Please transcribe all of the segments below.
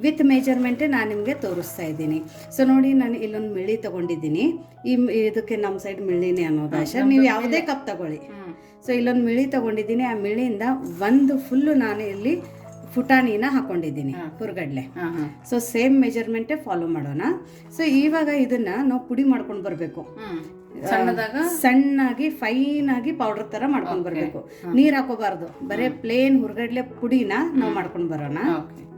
With ಮೆಜರ್ಮೆಂಟೇ ನಾನು ನಿಮಗೆ ತೋರಿಸ್ತಾ ಇದ್ದೀನಿ. ಸೊ ನೋಡಿ, ನಾನು ಇಲ್ಲೊಂದು ಮಿಳಿ ತೊಗೊಂಡಿದ್ದೀನಿ. ಇದಕ್ಕೆ ನಮ್ಮ ಸೈಡ್ ಮಿಳಿನೇ ಅನ್ನೋದು ಆಶಾ. ನೀವು ಯಾವುದೇ ಕಪ್ ತಗೊಳ್ಳಿ. ಸೊ ಇಲ್ಲೊಂದು ಮಿಳಿ ತೊಗೊಂಡಿದ್ದೀನಿ. ಆ ಮಿಳಿಯಿಂದ ಒಂದು ಫುಲ್ಲು ನಾನು ಇಲ್ಲಿ ಪುಟಾಣಿನ ಹಾಕೊಂಡಿದ್ದೀನಿ, ಹುರ್ಗಡ್ಲೆ. ಸೊ ಸೇಮ್ ಮೆಜರ್ಮೆಂಟೇ ಫಾಲೋ ಮಾಡೋಣ. ಸೊ ಇವಾಗ ಇದನ್ನ ನಾವು ಪುಡಿ ಮಾಡ್ಕೊಂಡು ಬರಬೇಕು. ಸಣ್ಣಾಗಿ ಫೈನ್ ಆಗಿ ಪೌಡರ್ ತರ ಮಾಡ್ಕೊಂಡು ಬರಬೇಕು. ನೀರ್ ಹಾಕೋಬಾರ್ದು, ಬರೇ ಪ್ಲೇನ್ ಹುರ್ಗಡ್ಲೆ ಪುಡಿನ ನಾವು ಮಾಡ್ಕೊಂಡು ಬರೋಣ.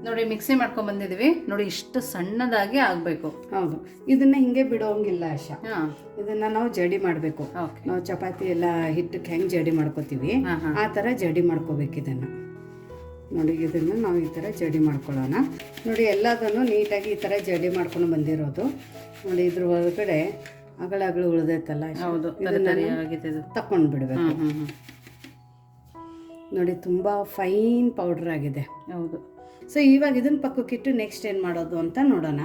ನೋಡಿ, ಮಿಕ್ಸಿ ಮಾಡ್ಕೊಂಡ್ ಬಂದಿದೀವಿ ನೋಡಿ, ಇಷ್ಟು ಸಣ್ಣದಾಗಿ ಆಗ್ಬೇಕು. ಹೌದು, ಇದನ್ನ ಹಿಂಗೆ ಬಿಡೋಂಗಿಲ್ಲ ಆಶಾ. ಇದನ್ನ ನಾವು ಜಡಿ ಮಾಡ್ಬೇಕು. ನಾವು ಚಪಾತಿ ಎಲ್ಲ ಹಿಟ್ಟಕ್ಕೆ ಹೆಂಗ್ ಜಡಿ ಮಾಡ್ಕೋತೀವಿ ಆ ತರ ಜಡಿ ಮಾಡ್ಕೋಬೇಕು ಇದನ್ನ. ನೋಡಿ, ಇದನ್ನ ನಾವು ಈ ತರ ಜಡಿ ಮಾಡ್ಕೊಳ್ಳೋಣ. ನೋಡಿ, ಎಲ್ಲದನ್ನು ನೀಟಾಗಿ ಈ ತರ ಜಡಿ ಮಾಡ್ಕೊಂಡು ಬಂದಿರೋದು. ನೋಡಿ, ಇದ್ರ ಒಳಗಡೆ ಅಗಳು ಉಳಿದೈತಲ್ಲ, ತಕೊಂಡ್ ಬಿಡ್ಬೇಕು. ನೋಡಿ, ತುಂಬಾ ಫೈನ್ ಪೌಡರ್ ಆಗಿದೆ. ಹೌದು. ಸೊ ಇವಾಗ ಇದನ್ನ ಪಕ್ಕಕ್ಕಿಟ್ಟು ನೆಕ್ಸ್ಟ್ ಏನ್ ಮಾಡೋದು ಅಂತ ನೋಡೋಣ.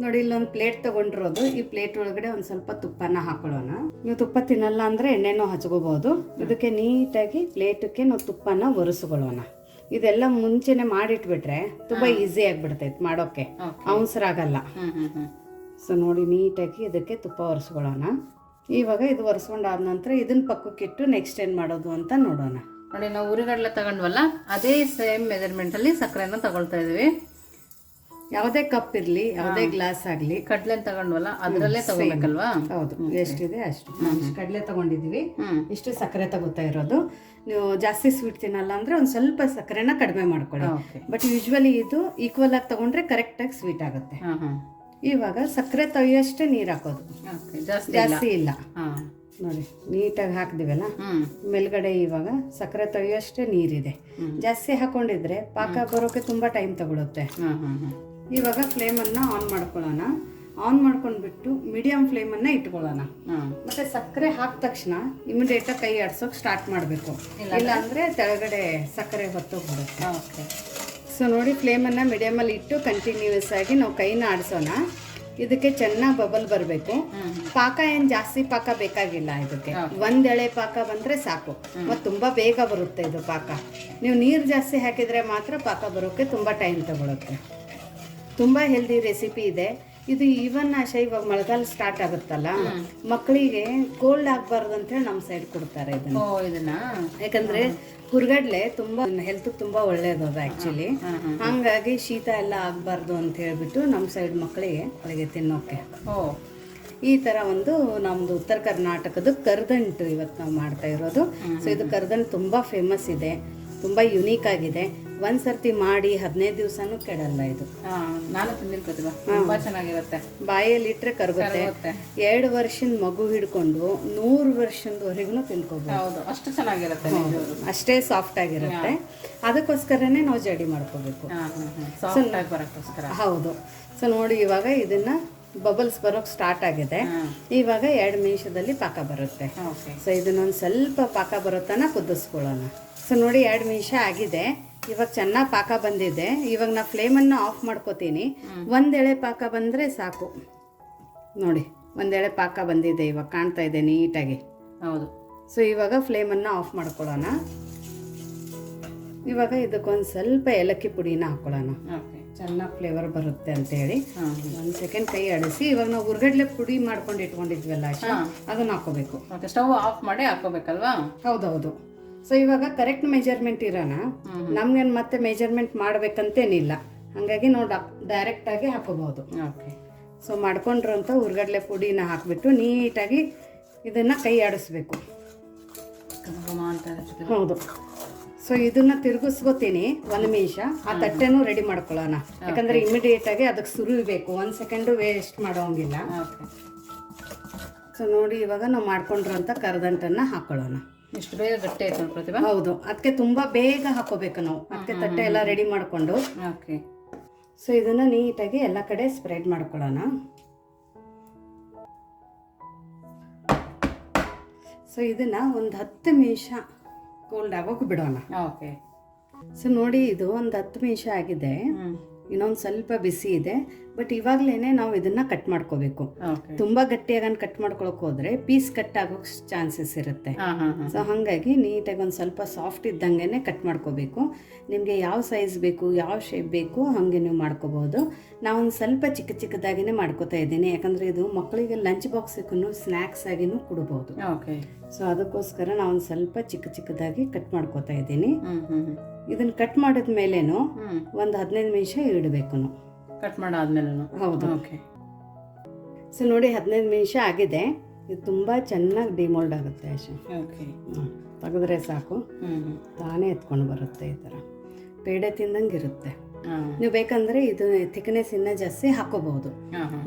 ನೋಡಿ, ಇಲ್ಲೊಂದು ಪ್ಲೇಟ್ ತಗೊಂಡಿರೋದು. ಈ ಪ್ಲೇಟ್ ಒಳಗಡೆ ಒಂದ್ ಸ್ವಲ್ಪ ತುಪ್ಪನ ಹಾಕೊಳ್ಳೋಣ. ನೀವು ತುಪ್ಪ ತಿನ್ನಲ್ಲ ಅಂದ್ರೆ ಎಣ್ಣೆನೂ ಹಚ್ಕೋಬಹುದು. ಇದಕ್ಕೆ ನೀಟಾಗಿ ಪ್ಲೇಟಕ್ಕೆ ನಾವು ತುಪ್ಪನ ಒರೆಸ್ಕೊಳ್ಳೋಣ. ಇದೆಲ್ಲ ಮುಂಚೆನೆ ಮಾಡಿಟ್ಬಿಟ್ರೆ ತುಂಬಾ ಈಸಿ ಆಗ್ಬಿಡ್ತೈತೆ ಮಾಡೋಕೆ, ಅವಸರಾಗಲ್ಲ. ಸೊ ನೋಡಿ, ನೀಟಾಗಿ ಇದಕ್ಕೆ ತುಪ್ಪ ಒರೆಸ್ಕೊಳ್ಳೋಣ. ಇವಾಗ ಇದು ಒರೆಸ್ಕೊಂಡಾದ ನಂತರ ಇದನ್ನ ಪಕ್ಕಕ್ಕಿಟ್ಟು ನೆಕ್ಸ್ಟ್ ಏನ್ ಮಾಡೋದು ಅಂತ ನೋಡೋಣ. ನೋಡಿ, ನಾವು ಹುರಿಗಡ್ಲೆ ತಗೊಂಡ್ವಲ್ಲ, ಅದೇ ಸೇಮ್ ಮೆಜರ್ಮೆಂಟ್ ಅಲ್ಲಿ ಸಕ್ಕರೆನ ತಗೊಳ್ತಾ ಇದೀವಿ. ಯಾವುದೇ ಕಪ್ ಇರ್ಲಿ, ಯಾವುದೇ ಗ್ಲಾಸ್ ಆಗ್ಲಿ, ಕಡ್ಲೆ ತಗೊಂಡ್ವಲ್ಲ ಅದ್ರಲ್ಲೇ ತಗೋಬೇಕಲ್ವಾ? ಹೌದು, ಎಷ್ಟಿದೆ ಅಷ್ಟು. ಕಡ್ಲೆ ತಗೊಂಡಿದೀವಿ, ಇಷ್ಟು ಸಕ್ಕರೆ ತಗೋತಾ ಇರೋದು. ನೀವು ಜಾಸ್ತಿ ಸ್ವೀಟ್ ತಿನ್ನಲ್ಲ ಅಂದ್ರೆ ಒಂದ್ ಸ್ವಲ್ಪ ಸಕ್ಕರೆನ ಕಡಿಮೆ ಮಾಡ್ಕೊಳ್ಳಿ. ಬಟ್ ಯೂಶ್ವಲಿ ಇದು ಈಕ್ವಲ್ ಆಗಿ ತಗೊಂಡ್ರೆ ಕರೆಕ್ಟ್ ಆಗಿ ಸ್ವೀಟ್ ಆಗುತ್ತೆ. ಇವಾಗ ಸಕ್ಕರೆ ತೊಯ್ಯಷ್ಟೇ ನೀರ್ ಹಾಕೋದು, ಜಾಸ್ತಿ ಇಲ್ಲ. ನೋಡಿ, ನೀಟಾಗಿ ಹಾಕ್ದಿವಲ್ಲ ಮೇಲ್ಗಡೆ. ಇವಾಗ ಸಕ್ಕರೆ ತೊಯ್ಯಷ್ಟೇ ನೀರಿದೆ. ಜಾಸ್ತಿ ಹಾಕೊಂಡಿದ್ರೆ ಪಾಕ ಬರೋಕೆ ತುಂಬಾ ಟೈಮ್ ತಗೊಳುತ್ತೆ. ಇವಾಗ ಫ್ಲೇಮನ್ನ ಆನ್ ಮಾಡ್ಕೊಳ್ಳೋಣ. ಆನ್ ಮಾಡ್ಕೊಂಡ್ಬಿಟ್ಟು ಮೀಡಿಯಂ ಫ್ಲೇಮನ್ನ ಇಟ್ಕೊಳ್ಳೋಣ. ಮತ್ತೆ ಸಕ್ಕರೆ ಹಾಕಿದ ತಕ್ಷಣ ಇಮಿಡಿಯೇಟ್ ಕೈ ಆಡ್ಸೋಕೆ ಸ್ಟಾರ್ಟ್ ಮಾಡಬೇಕು, ಇಲ್ಲ ಅಂದ್ರೆ ತೆಳಗಡೆ ಸಕ್ಕರೆ ಹೊತ್ತೋಗ್ಬಿಡುತ್ತೆ. ಸೊ ನೋಡಿ, ಫ್ಲೇಮನ್ನ ಮೀಡಿಯಮಲ್ಲಿ ಇಟ್ಟು ಕಂಟಿನ್ಯೂಸ್ ಆಗಿ ನಾವು ಕೈನ ಆಡಿಸೋಣ. ಇದಕ್ಕೆ ಚೆನ್ನಾಗಿ ಬಬಲ್ ಬರಬೇಕು. ಪಾಕ ಏನ್ ಜಾಸ್ತಿ ಪಾಕ ಬೇಕಾಗಿಲ್ಲ. ಇದಕ್ಕೆ ಒಂದ್ ಎಳೆ ಪಾಕ ಬಂದ್ರೆ ಸಾಕು. ಮತ್ತೆ ತುಂಬಾ ಬೇಗ ಬರುತ್ತೆ ಇದು ಪಾಕ. ನೀವು ನೀರು ಜಾಸ್ತಿ ಹಾಕಿದ್ರೆ ಮಾತ್ರ ಪಾಕ ಬರೋಕೆ ತುಂಬಾ ಟೈಮ್ ತಗೊಳುತ್ತೆ. ತುಂಬಾ ಹೆಲ್ದಿ ರೆಸಿಪಿ ಇದೆ ಇದು. ಈವನ್ ಆಶಾ, ಇವಾಗ ಮಳೆಗಾಲ ಸ್ಟಾರ್ಟ್ ಆಗುತ್ತಲ್ಲ, ಮಕ್ಕಳಿಗೆ ಕೋಲ್ಡ್ ಆಗ್ಬಾರ್ದು ಅಂತ ಹೇಳಿ ನಮ್ಮ ಸೈಡ್ ಕೊಡ್ತಾರೆ ಇದನ್ನ. ಯಾಕಂದ್ರೆ ಹುರ್ಗಡ್ಲೆ ತುಂಬಾ ಹೆಲ್ತ್ ತುಂಬಾ ಒಳ್ಳೇದು ಅದು ಆಕ್ಚುಲಿ. ಹಂಗಾಗಿ ಶೀತ ಎಲ್ಲ ಆಗ್ಬಾರ್ದು ಅಂತ ಹೇಳ್ಬಿಟ್ಟು ನಮ್ಮ ಸೈಡ್ ಮಕ್ಕಳಿಗೆ ತಿನ್ನೋಕೆ ಈ ತರ ಒಂದು ನಮ್ದು ಉತ್ತರ ಕರ್ನಾಟಕದ ಕರ್ದಂಟು ಇವತ್ತು ನಾವು ಮಾಡ್ತಾ ಇರೋದು. ಸೊ ಇದು ಕರ್ದಂಟು ತುಂಬಾ ಫೇಮಸ್ ಇದೆ, ತುಂಬಾ ಯುನೀಕ್ ಆಗಿದೆ. ಒಂದ್ಸರ್ತಿ ಮಾಡಿ 15 ದಿವಸನೂ ಕೆಡಲ್ಲ ಇದು. ನಾನು ತಿಂದಿರ್ತೀವಿ, ತುಂಬಾ ಚೆನ್ನಾಗಿರುತ್ತೆ. ಬಾಯಲ್ಲಿ ಇಟ್ರೆ ಕರಗುತ್ತೆ. 2 ವರ್ಷದ ಮಗು ಹಿಡ್ಕೊಂಡು 100 ವರ್ಷದವರೆಗೂ ತಿನ್ಕೋಬಹುದು. ಅಷ್ಟು ಚೆನ್ನಾಗಿರುತ್ತೆ, ಅಷ್ಟೇ ಸಾಫ್ಟ್ ಆಗಿರುತ್ತೆ. ಅದಕ್ಕೋಸ್ಕರನೇ ನಾವು ಜಡಿ ಮಾಡ್ಕೋಬೇಕು. ಹೌದು. ಸೊ ನೋಡಿ, ಇವಾಗ ಇದನ್ನ ಬಬಲ್ಸ್ ಬರೋಕ್ ಸ್ಟಾರ್ಟ್ ಆಗಿದೆ. ಇವಾಗ 2 ನಿಮಿಷದಲ್ಲಿ ಪಾಕ ಬರುತ್ತೆ. ಸೊ ಇದನ್ನೊಂದು ಸ್ವಲ್ಪ ಪಾಕ ಬರುತ್ತಾನ ಕುದಿಸ್ಕೊಳ್ಳೋಣ. ಸೊ ನೋಡಿ, 2 ನಿಮಿಷ ಆಗಿದೆ. ಇವಾಗ ಚೆನ್ನಾಗಿ ಪಾಕ ಬಂದಿದೆ. ಇವಾಗ ನಾ ಫ್ಲೇಮನ್ನು ಆಫ್ ಮಾಡ್ಕೋತೀನಿ. ಒಂದೆಳೆ ಪಾಕ ಬಂದರೆ ಸಾಕು. ನೋಡಿ, ಒಂದೆಳೆ ಪಾಕ ಬಂದಿದೆ, ಇವಾಗ ಕಾಣ್ತಾ ಇದೆ ನೀಟಾಗಿ. ಹೌದು. ಸೊ ಇವಾಗ ಫ್ಲೇಮನ್ನು ಆಫ್ ಮಾಡ್ಕೊಳ್ಳೋಣ. ಇವಾಗ ಇದಕ್ಕೊಂದು ಸ್ವಲ್ಪ ಏಲಕ್ಕಿ ಪುಡಿನ ಹಾಕೊಳ್ಳೋಣ, ಚೆನ್ನಾಗಿ ಫ್ಲೇವರ್ ಬರುತ್ತೆ ಅಂತೇಳಿ. 1 ಸೆಕೆಂಡ್ ಕೈ ಆಡಿಸಿ. ಇವಾಗ ನಾವು ಹುರ್ಗಡ್ಲೆ ಪುಡಿ ಮಾಡ್ಕೊಂಡು ಇಟ್ಕೊಂಡಿದ್ವಲ್ಲ ಅದನ್ನ ಹಾಕೋಬೇಕು. ಸ್ಟವ್ ಆಫ್ ಮಾಡಿ ಹಾಕೋಬೇಕಲ್ವಾ? ಹೌದೌದು. ಸೊ ಇವಾಗ ಕರೆಕ್ಟ್ ಮೆಜರ್ಮೆಂಟ್ ಇರೋಣ. ನಮ್ಗೇನು ಮತ್ತೆ ಮೆಜರ್ಮೆಂಟ್ ಮಾಡ್ಬೇಕಂತೇನಿಲ್ಲ. ಹಾಗಾಗಿ ನಾವು ಡೈರೆಕ್ಟ್ ಆಗಿ ಹಾಕೋಬಹುದು. ಸೊ ಮಾಡ್ಕೊಂಡಿರೋಂಥ ಹುರ್ಗಡ್ಲೆ ಪುಡಿನ ಹಾಕ್ಬಿಟ್ಟು ನೀಟಾಗಿ ಇದನ್ನ ಕೈ ಆಡಿಸ್ಬೇಕು. ಹೌದು. ಸೊ ಇದನ್ನ ತಿರುಗಿಸ್ಕೋತೀನಿ 1 ನಿಮಿಷ. ಆ ತಟ್ಟೆನೂ ರೆಡಿ ಮಾಡ್ಕೊಳ್ಳೋಣ, ಯಾಕಂದ್ರೆ ಇಮಿಡಿಯೇಟ್ ಆಗಿ ಅದಕ್ಕೆ ಸುರಿಬೇಕು. 1 ಸೆಕೆಂಡು ವೇಸ್ಟ್ ಮಾಡೋಂಗಿಲ್ಲ. ಸೊ ನೋಡಿ, ಇವಾಗ ನಾವು ಮಾಡ್ಕೊಂಡಿರೋಂಥ ಕರ್ದಂಟನ್ನ ಹಾಕೊಳ್ಳೋಣ. ಇಷ್ಟು ಬೇಗ ಗಟ್ಟಿ ಆಯ್ತು ಪ್ರತಿಭಾ? ಹೌದು, ಅದಕ್ಕೆ ತುಂಬಾ ಬೇಗ ಹಾಕೋಬೇಕು ನಾವು. ಅದಕ್ಕೆ ತಟ್ಟೆ ಎಲ್ಲ ರೆಡಿ ಮಾಡ್ಕೊಂಡು. ಸೊ ಇದನ್ನ ನೀಟಾಗಿ ಎಲ್ಲ ಕಡೆ ಸ್ಪ್ರೆಡ್ ಮಾಡ್ಕೊಳ್ಳೋಣ. ಸೊ ಇದನ್ನ ಒಂದು 10 ನಿಮಿಷ ಕೋಲ್ಡ್ ಆಗೋಕೆ ಬಿಡೋಣ. ಸೊ ನೋಡಿ, ಇದು ಒಂದು 10 ನಿಮಿಷ ಆಗಿದೆ. ಇನ್ನೊಂದು ಸ್ವಲ್ಪ ಬಿಸಿ ಇದೆ. ಬಟ್ ಇವಾಗಲೇ ನಾವು ಇದನ್ನು ಕಟ್ ಮಾಡ್ಕೋಬೇಕು. ಓಕೆ. ತುಂಬ ಗಟ್ಟಿಯಾಗಿ ಕಟ್ ಮಾಡ್ಕೊಳಕ್ಕೆ ಹೋದರೆ ಪೀಸ್ ಕಟ್ ಆಗೋಕ್ಕೆ ಚಾನ್ಸಸ್ ಇರುತ್ತೆ. ಹಾಂ ಹಾಂ ಹಾಂ. ಸೊ ಹಾಗಾಗಿ ನೀಟಾಗಿ ಒಂದು ಸ್ವಲ್ಪ ಸಾಫ್ಟ್ ಇದ್ದಂಗೆ ಕಟ್ ಮಾಡ್ಕೋಬೇಕು. ನಿಮಗೆ ಯಾವ ಸೈಜ್ ಬೇಕು, ಯಾವ ಶೇಪ್ ಬೇಕು ಹಾಗೆ ನೀವು ಮಾಡ್ಕೋಬೋದು. ನಾವೊಂದು ಸ್ವಲ್ಪ ಚಿಕ್ಕ ಚಿಕ್ಕದಾಗಿನೇ ಮಾಡ್ಕೋತಾ ಇದ್ದೀನಿ, ಯಾಕಂದರೆ ಇದು ಮಕ್ಕಳಿಗೆ ಲಂಚ್ ಬಾಕ್ಸಿಗೂ ಸ್ನ್ಯಾಕ್ಸ್ ಆಗಿನೂ ಕೊಡ್ಬೋದು. ಓಕೆ. ಸೊ ಅದಕ್ಕೋಸ್ಕರ ನಾವೊಂದು ಸ್ವಲ್ಪ ಚಿಕ್ಕ ಚಿಕ್ಕದಾಗಿ ಕಟ್ ಮಾಡ್ಕೋತಾ ಇದ್ದೀನಿ. ಇದನ್ನು ಕಟ್ ಮಾಡಿದ ಮೇಲೇನು ಒಂದು 15 ನಿಮಿಷ ಇಡಬೇಕು ನಾವು. ಕಟ್ ಮಾಡಾದ್ಮೇಲೆ? ಹೌದು. ಓಕೆ. ಸೊ ನೋಡಿ 15 ನಿಮಿಷ ಆಗಿದೆ. ಇದು ತುಂಬ ಚೆನ್ನಾಗಿ ಡಿಮೋಲ್ಡ್ ಆಗುತ್ತೆ ಆಶಾ. ಓಕೆ. ತೆಗೆದ್ರೆ ಸಾಕು, ತಾನೇ ಎತ್ಕೊಂಡು ಬರುತ್ತೆ. ಈ ಥರ ಪೇಡೆ ತಿಂದಂಗೆ ಇರುತ್ತೆ. ನೀವು ಬೇಕಂದರೆ ಇದು ಥಿಕ್ನೆಸ್ ಇನ್ನೂ ಜಾಸ್ತಿ ಹಾಕೋಬಹುದು.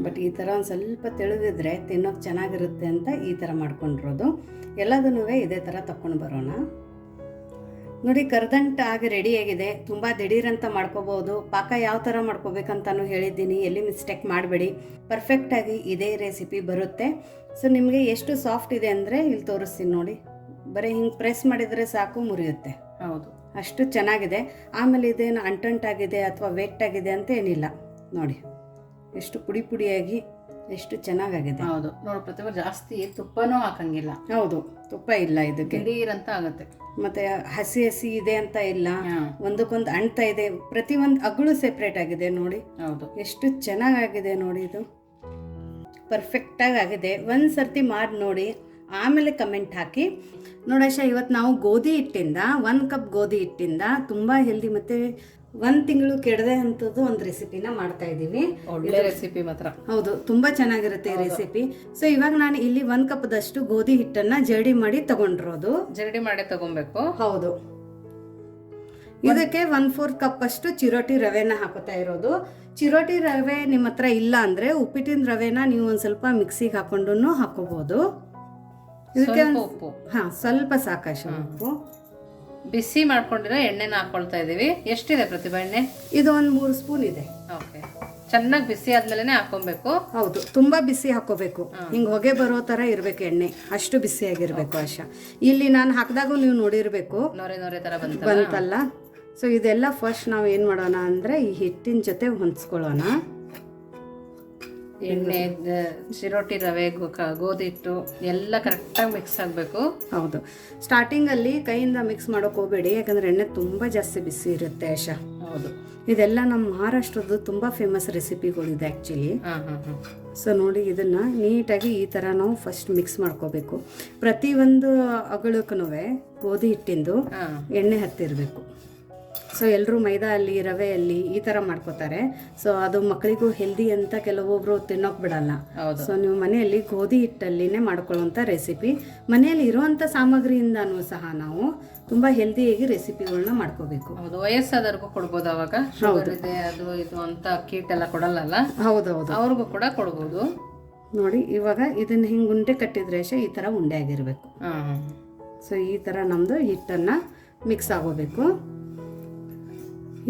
ಬಟ್ ಈ ಥರ ಒಂದು ಸ್ವಲ್ಪ ತಿಳಿದಿದ್ರೆ ತಿನ್ನೋಕೆ ಚೆನ್ನಾಗಿರುತ್ತೆ ಅಂತ ಈ ಥರ ಮಾಡ್ಕೊಂಡಿರೋದು. ಎಲ್ಲದನ್ನೂ ಇದೇ ಥರ ತಗೊಂಡು ಬರೋಣ. ನೋಡಿ ಕರ್ದಂಟಾಗಿ ರೆಡಿಯಾಗಿದೆ. ತುಂಬ ದಿಢೀರಂತ ಮಾಡ್ಕೋಬೋದು. ಪಾಕ ಯಾವ ಥರ ಮಾಡ್ಕೋಬೇಕಂತಲೂ ಹೇಳಿದ್ದೀನಿ, ಎಲ್ಲಿ ಮಿಸ್ಟೇಕ್ ಮಾಡಬೇಡಿ. ಪರ್ಫೆಕ್ಟಾಗಿ ಇದೇ ರೆಸಿಪಿ ಬರುತ್ತೆ. ಸೊ ನಿಮಗೆ ಎಷ್ಟು ಸಾಫ್ಟ್ ಇದೆ ಅಂದರೆ ಇಲ್ಲಿ ತೋರಿಸ್ತೀನಿ ನೋಡಿ. ಬರೀ ಹಿಂಗೆ ಪ್ರೆಸ್ ಮಾಡಿದರೆ ಸಾಕು, ಮುರಿಯುತ್ತೆ. ಹೌದು, ಅಷ್ಟು ಚೆನ್ನಾಗಿದೆ. ಆಮೇಲೆ ಇದೇನು ಅಂಟಂಟಾಗಿದೆ ಅಥವಾ ವೆಟ್ಟಾಗಿದೆ ಅಂತ ಏನಿಲ್ಲ. ನೋಡಿ ಎಷ್ಟು ಪುಡಿ ಪುಡಿಯಾಗಿ ಎಷ್ಟು ಚೆನ್ನಾಗಾಗಿದೆ. ಹೌದು ನೋಡಿ ಪ್ರತಿಭಾ, ಜಾಸ್ತಿ ತುಪ್ಪನೂ ಹಾಕಂಗಿಲ್ಲ. ಹೌದು, ತುಪ್ಪ ಇಲ್ಲ ಇದಕ್ಕೆ, ದಿಢೀರಂತ ಆಗುತ್ತೆ. ಮತ್ತೆ ಹಸಿ ಹಸಿ ಇದೆ ಅಂತ ಇಲ್ಲ, ಒಂದಕ್ಕೊಂದು ಅಂಟ್ತಾ ಇದೆ. ಪ್ರತಿಯೊಂದು ಅಗಳು ಸೆಪ್ರೇಟ್ ಆಗಿದೆ ನೋಡಿ. ಹೌದು, ಎಷ್ಟು ಚೆನ್ನಾಗಾಗಿದೆ ನೋಡಿ. ಇದು ಪರ್ಫೆಕ್ಟಾಗಿ ಆಗಿದೆ. ಒಂದು ಸರ್ತಿ ಮಾಡಿ ನೋಡಿ, ಆಮೇಲೆ ಕಮೆಂಟ್ ಹಾಕಿ. ನೋಡಾಶ, ಇವತ್ತು ನಾವು ಗೋಧಿ ಹಿಟ್ಟಿಂದ 1 ಕಪ್ ಗೋಧಿ ಹಿಟ್ಟಿಂದ ತುಂಬ ಹೆಲ್ದಿ ಮತ್ತು 1 ತಿಂಗಳು ಕೆಡದೆ ಅಂಥದ್ದು ಒಂದು ರೆಸಿಪಿನ ಮಾಡ್ತಾ ಇದ್ದೀವಿ. ಒಳ್ಳೆ ರೆಸಿಪಿ ಮಾತ್ರ. ಹೌದು, ತುಂಬ ಚೆನ್ನಾಗಿರುತ್ತೆ ಈ ರೆಸಿಪಿ. ಸೊ ಇವಾಗ ನಾನು ಇಲ್ಲಿ 1 ಕಪ್ದಷ್ಟು ಗೋಧಿ ಹಿಟ್ಟನ್ನು ಜರಡಿ ಮಾಡಿ ತಗೊಂಡಿರೋದು. ಜರಡಿ ಮಾಡಿ ತಗೊಬೇಕು. ಹೌದು, ಇದಕ್ಕೆ 1/4 ಕಪ್ ಅಷ್ಟು ಚಿರೋಟಿ ರವೆನ ಹಾಕೋತಾ ಇರೋದು. ಚಿರೋಟಿ ರವೆ ನಿಮ್ಮ ಹತ್ರ ಇಲ್ಲ ಅಂದರೆ ಉಪ್ಪಿಟ್ಟಿನ ರವೆನ ನೀವು ಒಂದು ಸ್ವಲ್ಪ ಮಿಕ್ಸಿಗೆ ಹಾಕೊಂಡು ಹಾಕೋಬಹುದು. ಇದಕ್ಕೆ ಉಪ್ಪು, ಸ್ವಲ್ಪ ಸಾಕಾಶ ಉಪ್ಪು. ಬಿಸಿ ಮಾಡ್ಕೊಂಡಿರೋ ಎಣ್ಣೆನ ಹಾಕೊಳ್ತಾ ಇದೀವಿ. ಎಷ್ಟಿದೆ ಪ್ರತಿಭಾ ಎಣ್ಣೆ? ಇದು ಒಂದು 3 ಸ್ಪೂನ್ ಇದೆ. ಓಕೆ. ಚೆನ್ನಾಗಿ ಬಿಸಿ ಆದ್ಮೇಲೆ ಹಾಕೊಬೇಕು. ಹೌದು, ತುಂಬಾ ಬಿಸಿ ಹಾಕೋಬೇಕು. ಹಿಂಗೆ ಹೊಗೆ ಬರೋ ತರ ಇರ್ಬೇಕು ಎಣ್ಣೆ, ಅಷ್ಟು ಬಿಸಿಯಾಗಿರ್ಬೇಕು ಆಶಾ. ಇಲ್ಲಿ ನಾನು ಹಾಕಿದಾಗೂ ನೀವು ನೋಡಿರ್ಬೇಕು, ನೊರೆ ನೊರೆ ತರ ಬಂತಲ್ಲ. ಸೊ ಇದೆಲ್ಲ ಫಸ್ಟ್ ನಾವು ಏನು ಮಾಡೋಣ ಅಂದರೆ ಈ ಹಿಟ್ಟಿನ ಜೊತೆ ಹೊಂದಿಸ್ಕೊಳ್ಳೋಣ. ಎಣ್ಣೆ, ಚಿರೋಟಿ ರವೆ, ಗೋಧಿ ಹಿಟ್ಟು ಎಲ್ಲ ಕರೆಕ್ಟಾಗಿ ಮಿಕ್ಸ್ ಆಗಬೇಕು. ಹೌದು, ಸ್ಟಾರ್ಟಿಂಗಲ್ಲಿ ಕೈಯಿಂದ ಮಿಕ್ಸ್ ಮಾಡೋಕೆ ಹೋಗಬೇಡಿ, ಯಾಕಂದರೆ ಎಣ್ಣೆ ತುಂಬ ಜಾಸ್ತಿ ಬಿಸಿ ಇರುತ್ತೆ ಆಶಾ. ಹೌದು, ಇದೆಲ್ಲ ನಮ್ಮ ಮಹಾರಾಷ್ಟ್ರದ್ದು ತುಂಬ ಫೇಮಸ್ ರೆಸಿಪಿಗಳಿದೆ ಆ್ಯಕ್ಚುಲಿ. ಸೊ ನೋಡಿ, ಇದನ್ನು ನೀಟಾಗಿ ಈ ಥರ ನಾವು ಫಸ್ಟ್ ಮಿಕ್ಸ್ ಮಾಡ್ಕೋಬೇಕು. ಪ್ರತಿಯೊಂದು ಅಗಳಕ್ಕೂ ಗೋಧಿ ಹಿಟ್ಟಿಂದು ಎಣ್ಣೆ ಹತ್ತಿರಬೇಕು. ಸೊ ಎಲ್ಲರೂ ಮೈದಾ ರವೆಯಲ್ಲಿ ಈ ಥರ ಮಾಡ್ಕೋತಾರೆ. ಸೊ ಅದು ಮಕ್ಕಳಿಗೂ ಹೆಲ್ದಿ ಅಂತ ಕೆಲವೊಬ್ರು ತಿನ್ನೋಕೆ ಬಿಡಲ್ಲ. ಸೊ ನೀವು ಮನೆಯಲ್ಲಿ ಗೋಧಿ ಹಿಟ್ಟಲ್ಲಿನೇ ಮಾಡ್ಕೊಳ್ಳುವಂಥ ರೆಸಿಪಿ, ಮನೆಯಲ್ಲಿ ಇರುವಂಥ ಸಾಮಗ್ರಿಯಿಂದನೂ ಸಹ ನಾವು ತುಂಬ ಹೆಲ್ದಿಯಾಗಿ ರೆಸಿಪಿಗಳನ್ನ ಮಾಡ್ಕೋಬೇಕು. ಹೌದು, ವಯಸ್ಸಾದವ್ರಿಗೂ ಕೊಡ್ಬೋದು. ಅವಾಗ ಇದೆ ಅದು ಇದು ಅಂತ ಕೀಟ್ ಎಲ್ಲ ಕೊಡಲ್ಲ. ಹೌದೌದು, ಅವ್ರಿಗೂ ಕೂಡ ಕೊಡ್ಬೋದು. ನೋಡಿ ಇವಾಗ ಇದನ್ನ ಹಿಂಗೆ ಉಂಡೆ ಕಟ್ಟಿದ್ರೆ ಈ ಥರ ಉಂಡೆ ಆಗಿರಬೇಕು. ಸೊ ಈ ಥರ ನಮ್ಮದು ಹಿಟ್ಟನ್ನು ಮಿಕ್ಸ್ ಆಗೋಬೇಕು.